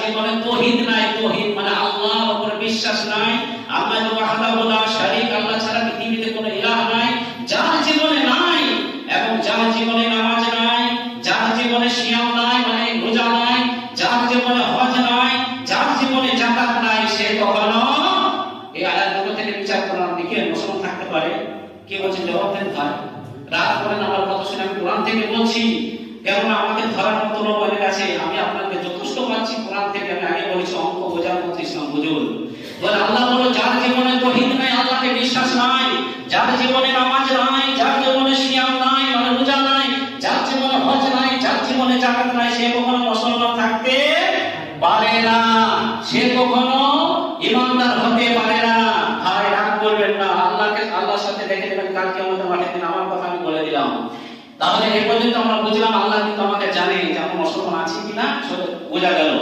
জীবনে তাওহীদ নাই, তাওহীদ মানে আল্লাহর উপর বিশ্বাস নাই, আল্লাহ ওয়াহদাহু লা শারীক, আল্লাহ ছাড়া পৃথিবীতে কোনো ইলাহ নাই, যার জীবনে নাই এবং যার জীবনে নামাজ নাই, যার জীবনে সিয়াম নাই মানে রোজা নাই, যার জীবনে হজ নাই, যার জীবনে যাকাত নাই, সে কখনো এই আয়াতগুলো থেকে বিচার করলাম দেখে মুসলমান থাকতে পারে? কে বলছেন জবাব দেন ভাই। রাত করেন আমার কথা শুনে, আমি কোরআন থেকে বলছি, কেননা আমাকে ধরার মতো লোক অনেক আছে। আমি আপনাকে যথেষ্ট পাচ্ছি কোরআন থেকে। আমি আগে বলেছি অঙ্ক বোঝার মতো ইসলাম বুঝুন। বলে আল্লাহ বলো যার জীবনে তাওহীদ নাই, আল্লাহকে বিশ্বাস নাই, যার জীবনে নামাজ নাই, যার জীবনে সিয়াম নাই মানে রোজা নাই, যার জীবনে হজ নাই, যার জীবনে যাকাত নাই, সে কখনো মুসলমান থাকতে পারে না, সে কখনো ঈমানদার হতে পারে না। ভাই রাগ করবেন না, আল্লাহর সাথে দেখে দেবেন কাল কিয়ামতের মাঠে দিন। আমার কথা আমি বলে দিলাম। তাহলে এই পর্যন্ত আমরা বুঝলাম আল্লাহ কিন্তু আমাকে জানে যে আমরা মুসলমান আছি কিনা, বোঝা গেল।